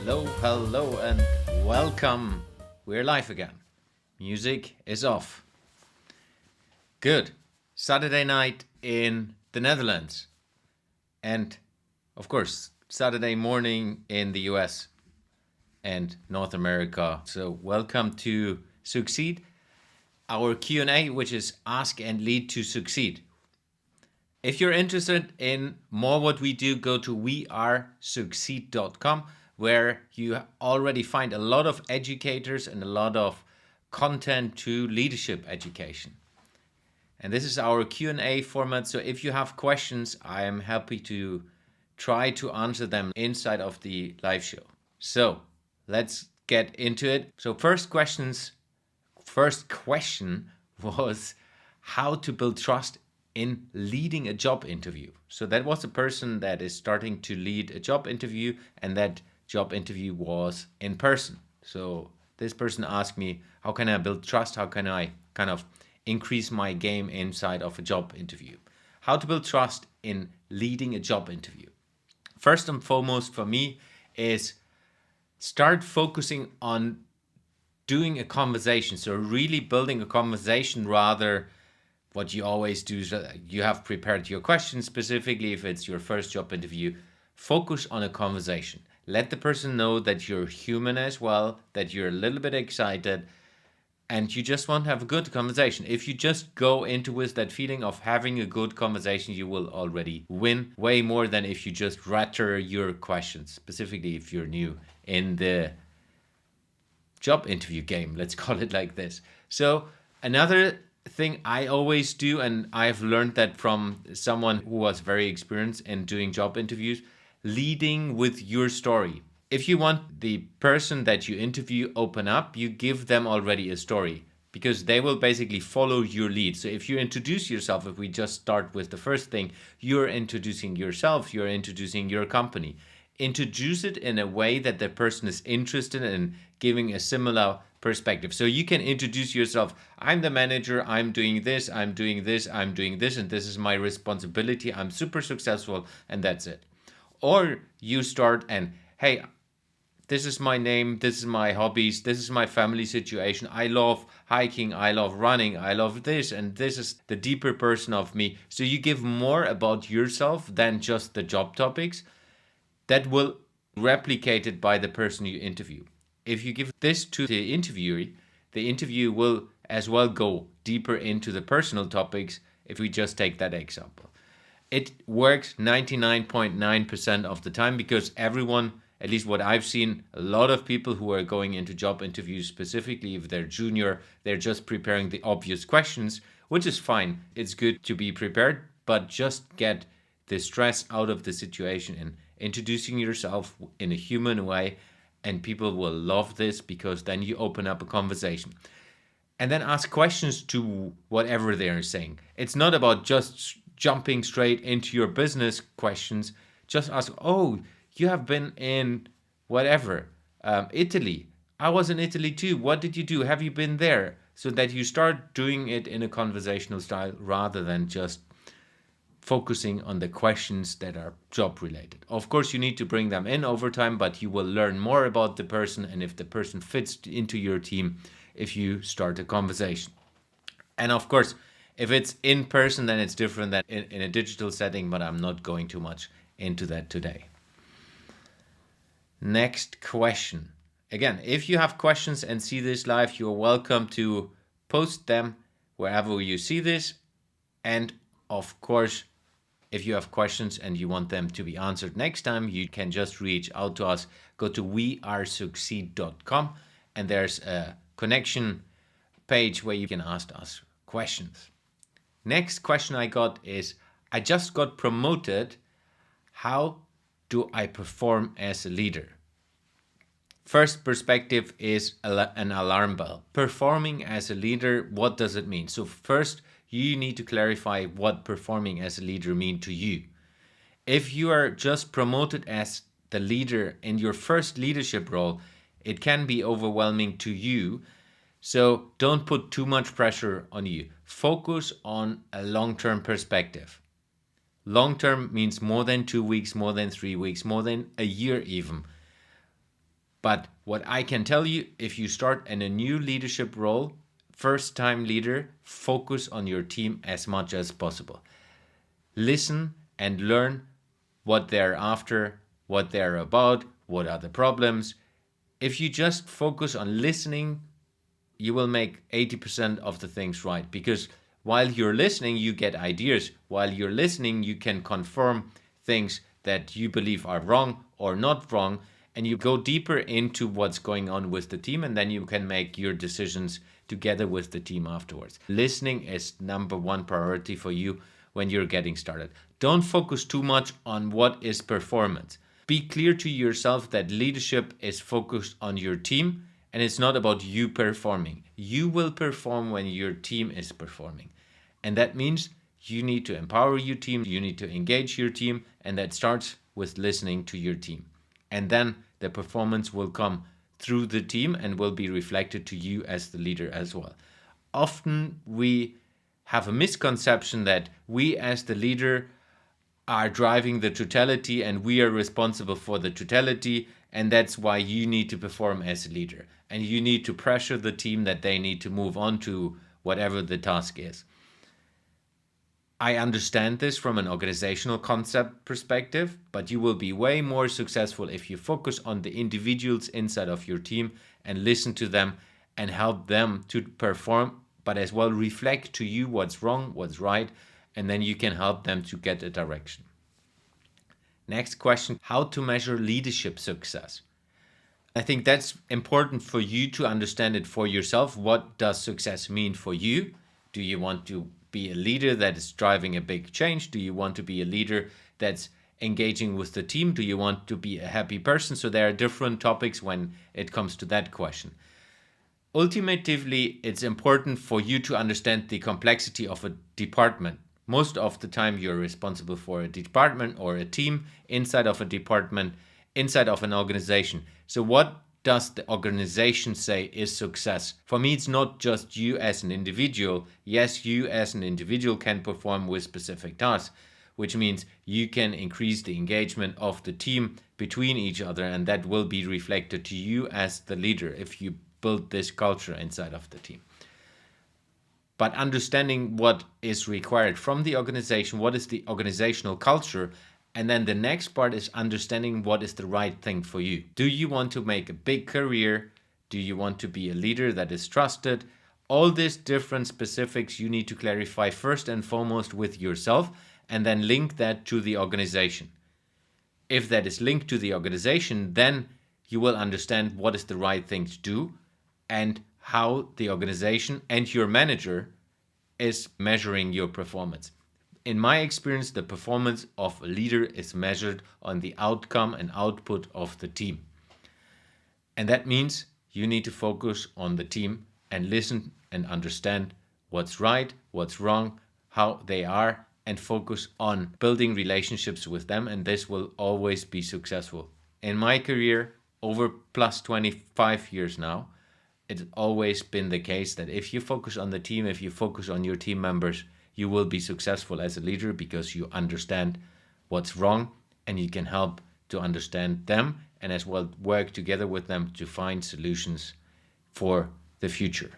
Hello, and welcome. We're live again. Music is off. Good. Saturday night in the Netherlands. And, of course, Saturday morning in the US and North America. So, welcome to Succeed, our Q&A, which is Ask and Lead to Succeed. If you're interested in more what we do, go to wearesucceed.com, where you already find a lot of educators and a lot of content to leadership education. And this is our Q&A format, so if you have questions, I am happy to try to answer them inside of the live show. So let's get into it. So first question was how to build trust in leading a job interview. So that was a person that is starting to lead a job interview, and that job interview was in person. So this person asked me, how can I build trust? How can I kind of increase my game inside of a job interview? How to build trust in leading a job interview. First and foremost for me is start focusing on doing a conversation. So really building a conversation rather what you always do is you have prepared your questions specifically if it's your first job interview. Focus on a conversation. Let the person know that you're human as well, that you're a little bit excited, and you just want to have a good conversation. If you just go into with that feeling of having a good conversation, you will already win way more than if you just ratter your questions, specifically if you're new in the job interview game, let's call it like this. So another thing I always do, and I've learned that from someone who was very experienced in doing job interviews, leading with your story. If you want the person that you interview open up, you give them already a story because they will basically follow your lead. So if you introduce yourself, if we just start with the first thing, you're introducing yourself, you're introducing your company. Introduce it in a way that the person is interested in giving a similar perspective. So you can introduce yourself. I'm the manager. I'm doing this. I'm doing this. I'm doing this. And this is my responsibility. I'm super successful. And that's it. Or you start and, hey, this is my name. This is my hobbies. This is my family situation. I love hiking. I love running. I love this. And this is the deeper person of me. So you give more about yourself than just the job topics. That will replicate it by the person you interview. If you give this to the interview will as well go deeper into the personal topics if we just take that example. It works 99.9% of the time because everyone, at least what I've seen, a lot of people who are going into job interviews, specifically if they're junior, they're just preparing the obvious questions, which is fine. It's good to be prepared, but just get the stress out of the situation and introducing yourself in a human way, and people will love this because then you open up a conversation. And then ask questions to whatever they're saying. It's not about just jumping straight into your business questions. Just ask, oh, you have been in whatever, Italy. I was in Italy too. What did you do? Have you been there? So that you start doing it in a conversational style rather than just focusing on the questions that are job related. Of course, you need to bring them in over time, but you will learn more about the person and if the person fits into your team if you start a conversation. And of course, if it's in person, then it's different than in a digital setting, but I'm not going too much into that today. Next question. Again, if you have questions and see this live, you're welcome to post them wherever you see this. And of course, if you have questions and you want them to be answered next time, you can just reach out to us. Go to wearesucceed.com and there's a connection page where you can ask us questions. Next question I got is, I just got promoted. How do I perform as a leader? First perspective is an alarm bell. Performing as a leader, what does it mean? So first, you need to clarify what performing as a leader mean to you. If you are just promoted as the leader in your first leadership role, it can be overwhelming to you. So don't put too much pressure on you. Focus on a long-term perspective. Long-term means more than 2 weeks, more than 3 weeks, more than a year even. But what I can tell you, if you start in a new leadership role, first time leader, focus on your team as much as possible. Listen and learn what they're after, what they're about, what are the problems. If you just focus on listening, you will make 80% of the things right, because while you're listening, you get ideas. While you're listening, you can confirm things that you believe are wrong or not wrong, and you go deeper into what's going on with the team, and then you can make your decisions together with the team afterwards. Listening is number one priority for you when you're getting started. Don't focus too much on what is performance. Be clear to yourself that leadership is focused on your team, and it's not about you performing. You will perform when your team is performing. And that means you need to empower your team, you need to engage your team, and that starts with listening to your team. And then the performance will come through the team and will be reflected to you as the leader as well. Often we have a misconception that we as the leader are driving the totality and we are responsible for the totality, and that's why you need to perform as a leader. And you need to pressure the team that they need to move on to whatever the task is. I understand this from an organizational concept perspective, but you will be way more successful if you focus on the individuals inside of your team and listen to them and help them to perform, but as well reflect to you what's wrong, what's right, and then you can help them to get a direction. Next question, how to measure leadership success? I think that's important for you to understand it for yourself. What does success mean for you? Do you want to be a leader that is driving a big change? Do you want to be a leader that's engaging with the team? Do you want to be a happy person? So there are different topics when it comes to that question. Ultimately, it's important for you to understand the complexity of a department. Most of the time, you're responsible for a department or a team inside of a department, inside of an organization. So what does the organization say is success? For me, it's not just you as an individual. Yes, you as an individual can perform with specific tasks, which means you can increase the engagement of the team between each other, and that will be reflected to you as the leader if you build this culture inside of the team. But understanding what is required from the organization, what is the organizational culture, and then the next part is understanding what is the right thing for you. Do you want to make a big career? Do you want to be a leader that is trusted? All these different specifics you need to clarify first and foremost with yourself, and then link that to the organization. If that is linked to the organization, then you will understand what is the right thing to do and how the organization and your manager is measuring your performance. In my experience, the performance of a leader is measured on the outcome and output of the team. And that means you need to focus on the team and listen and understand what's right, what's wrong, how they are, and focus on building relationships with them. And this will always be successful. In my career, over plus 25 years now, it's always been the case that if you focus on the team, if you focus on your team members, you will be successful as a leader because you understand what's wrong and you can help to understand them and as well work together with them to find solutions for the future.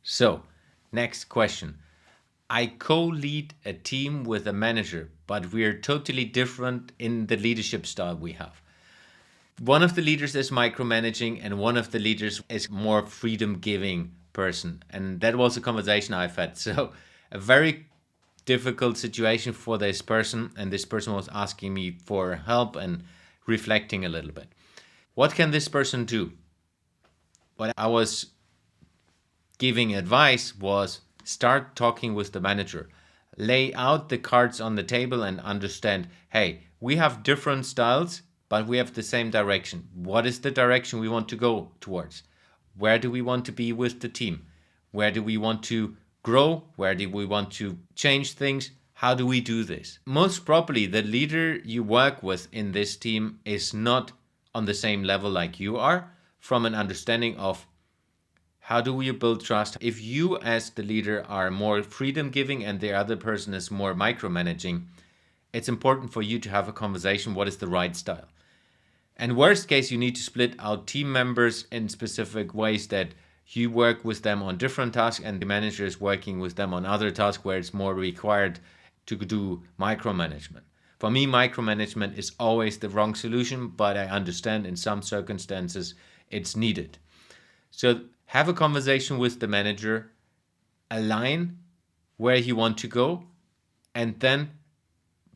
So, next question. I co-lead a team with a manager, but we're totally different in the leadership style we have. One of the leaders is micromanaging and one of the leaders is more freedom-giving person. And that was a conversation I've had. So a very difficult situation for this person. And this person was asking me for help and reflecting a little bit. What can this person do? What I was giving advice was start talking with the manager. Lay out the cards on the table and understand, hey, we have different styles, but we have the same direction. What is the direction we want to go towards? Where do we want to be with the team? Where do we want to grow? Where do we want to change things? How do we do this? Most probably, the leader you work with in this team is not on the same level like you are, from an understanding of how do we build trust. If you as the leader are more freedom giving and the other person is more micromanaging, it's important for you to have a conversation. What is the right style? And worst case, you need to split out team members in specific ways that you work with them on different tasks and the manager is working with them on other tasks where it's more required to do micromanagement. For me, micromanagement is always the wrong solution, but I understand in some circumstances it's needed. So have a conversation with the manager, align where you want to go, and then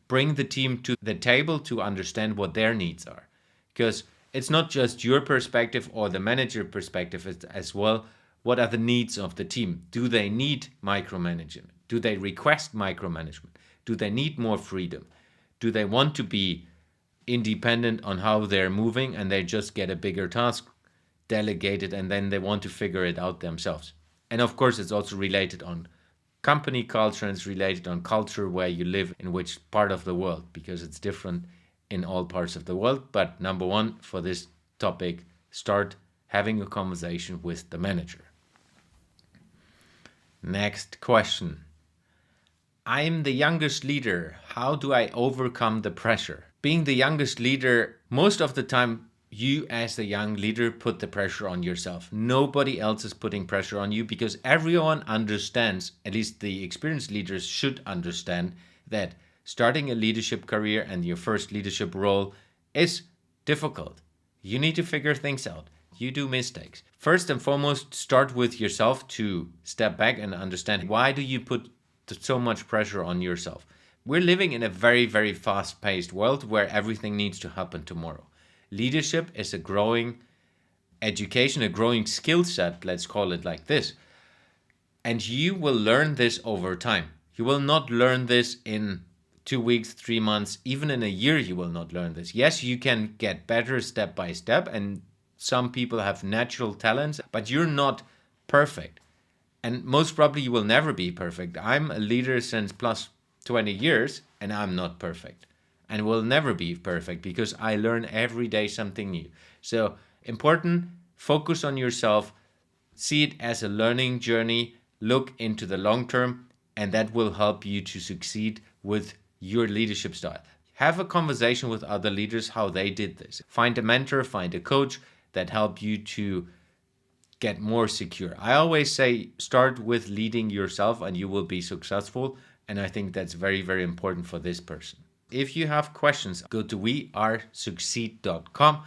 bring the team to the table to understand what their needs are. Because it's not just your perspective or the manager perspective as well. What are the needs of the team? Do they need micromanagement? Do they request micromanagement? Do they need more freedom? Do they want to be independent on how they're moving and they just get a bigger task delegated and then they want to figure it out themselves? And of course, it's also related on company culture and it's related on culture where you live in which part of the world, because it's different in all parts of the world. But number one for this topic, start having a conversation with the manager. Next question. I'm the youngest leader. How do I overcome the pressure? Being the youngest leader, most of the time, you as the young leader put the pressure on yourself. Nobody else is putting pressure on you because everyone understands, at least the experienced leaders should understand, that starting a leadership career and your first leadership role is difficult. You need to figure things out. You do mistakes. First and foremost, start with yourself to step back and understand, why do you put so much pressure on yourself? We're living in a very, very fast-paced world where everything needs to happen tomorrow. Leadership is a growing education, a growing skill set, let's call it like this. And you will learn this over time. You will not learn this in 2 weeks, 3 months, even in a year you will not learn this. Yes, you can get better step by step, and some people have natural talents, but you're not perfect. And most probably you will never be perfect. I'm a leader since plus 20 years, and I'm not perfect. And will never be perfect because I learn every day something new. So important, focus on yourself, see it as a learning journey, look into the long term, and that will help you to succeed with your leadership style. Have a conversation with other leaders how they did this. Find a mentor, find a coach that help you to get more secure. I always say start with leading yourself and you will be successful. And I think that's very, very important for this person. If you have questions, go to wearesucceed.com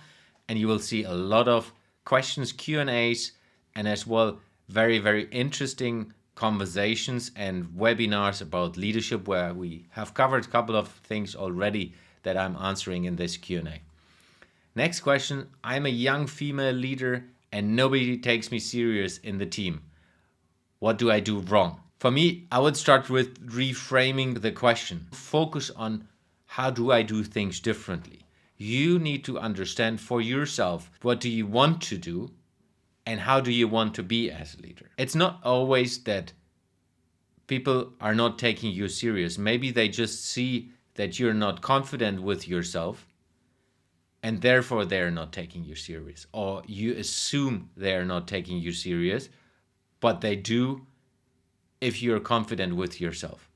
and you will see a lot of questions, Q&As, and as well very, very interesting conversations and webinars about leadership where we have covered a couple of things already that I'm answering in this Q&A. Next question. I'm a young female leader and nobody takes me serious in the team. What do I do wrong? For me, I would start with reframing the question. Focus on how do I do things differently? You need to understand for yourself, what do you want to do and how do you want to be as a leader? It's not always that people are not taking you serious. Maybe they just see that you're not confident with yourself and therefore they're not taking you serious. Or you assume they're not taking you serious, but they do if you're confident with yourself.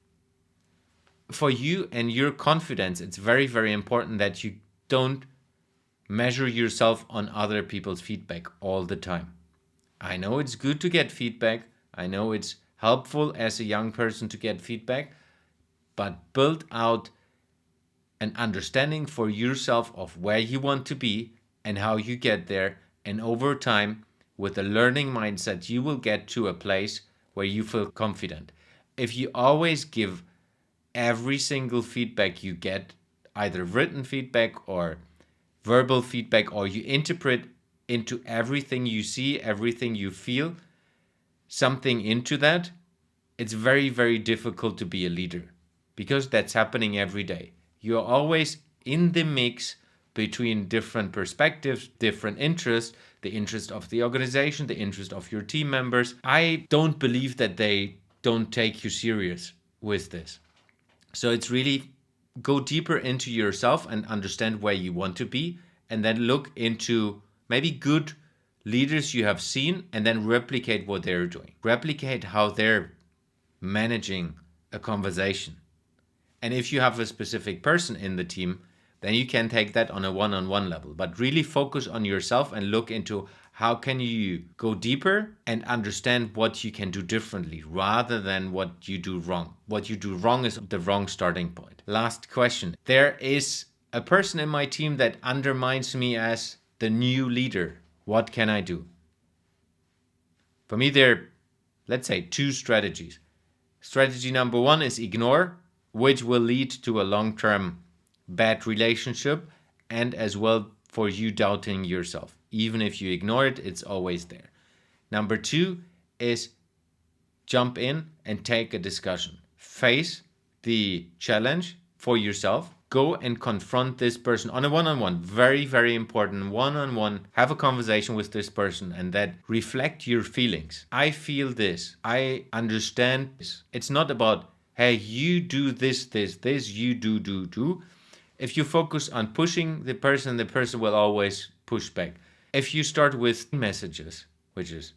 For you and your confidence, it's very, very important that you don't measure yourself on other people's feedback all the time. I know it's good to get feedback. I know it's helpful as a young person to get feedback, but build out an understanding for yourself of where you want to be and how you get there. And over time, with a learning mindset, you will get to a place where you feel confident. If you always give every single feedback you get, either written feedback or verbal feedback, or you interpret into everything you see, everything you feel, something into that, it's very, very difficult to be a leader because that's happening every day. You're always in the mix between different perspectives, different interests, the interest of the organization, the interest of your team members. I don't believe that they don't take you serious with this. So it's really go deeper into yourself and understand where you want to be, and then look into maybe good leaders you have seen and then replicate what they're doing. Replicate how they're managing a conversation. And if you have a specific person in the team, then you can take that on a one-on-one level. But really focus on yourself and look into how can you go deeper and understand what you can do differently rather than what you do wrong. What you do wrong is the wrong starting point. Last question. There is a person in my team that undermines me as the new leader. What can I do? For me, there are, let's say, two strategies. Strategy number one is ignore, which will lead to a long-term bad relationship and as well for you doubting yourself. Even if you ignore it, it's always there. Number two is jump in and take a discussion. Face the challenge for yourself. Go and confront this person on a one-on-one. Very, very important. One-on-one. Have a conversation with this person and that reflect your feelings. I feel this. I understand this. It's not about, hey, you do this, you do. If you focus on pushing the person will always push back. If you start with messages, which is,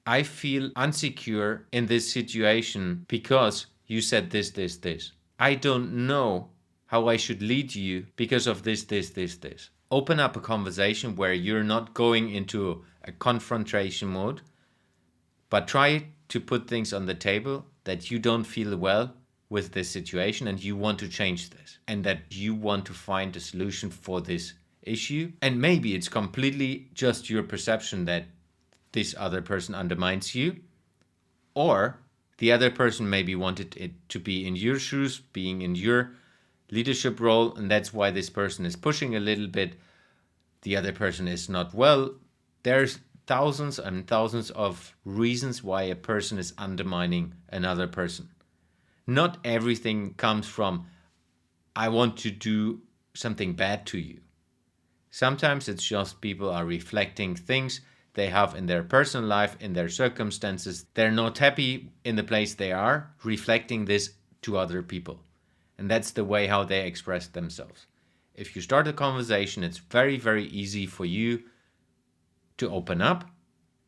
I feel insecure in this situation because you said this. I don't know how I should lead you because of this. Open up a conversation where you're not going into a confrontation mode, but try to put things on the table that you don't feel well with this situation and you want to change this and that you want to find a solution for this issue. And maybe it's completely just your perception that this other person undermines you, or the other person maybe wanted it to be in your shoes, being in your leadership role, and that's why this person is pushing a little bit. The other person is not well. There's thousands and thousands of reasons why a person is undermining another person. Not everything comes from, I want to do something bad to you. Sometimes it's just people are reflecting things they have in their personal life, in their circumstances. They're not happy in the place they are, reflecting this to other people. And that's the way how they express themselves. If you start a conversation, it's very, very easy for you to open up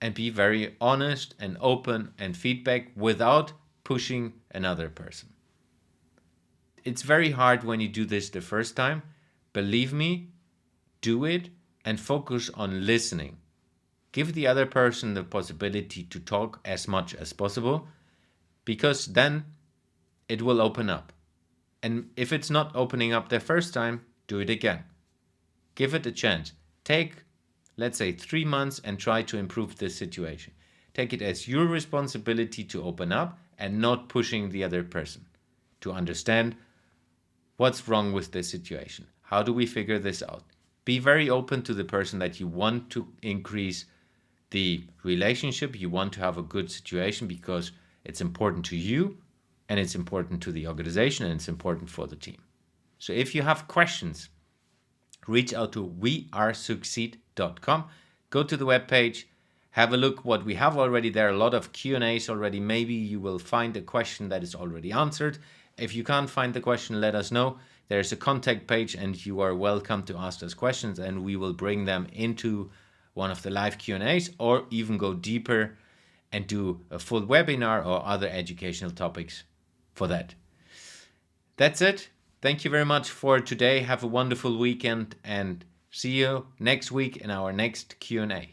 and be very honest and open and feedback without pushing another person. It's very hard when you do this the first time. Believe me, do it and focus on listening. Give the other person the possibility to talk as much as possible, because then it will open up. And if it's not opening up the first time, do it again. Give it a chance. Take, let's say, 3 months and try to improve this situation. Take it as your responsibility to open up and not pushing the other person to understand what's wrong with this situation. How do we figure this out? Be very open to the person that you want to increase the relationship. You want to have a good situation because it's important to you and it's important to the organization and it's important for the team. So if you have questions, reach out to wearesucceed.com. Go to the webpage, have a look what we have already. There are a lot of Q&As already. Maybe you will find a question that is already answered. If you can't find the question, let us know. There's a contact page and you are welcome to ask us questions and we will bring them into one of the live Q&As or even go deeper and do a full webinar or other educational topics for that. That's it. Thank you very much for today. Have a wonderful weekend and see you next week in our next Q&A.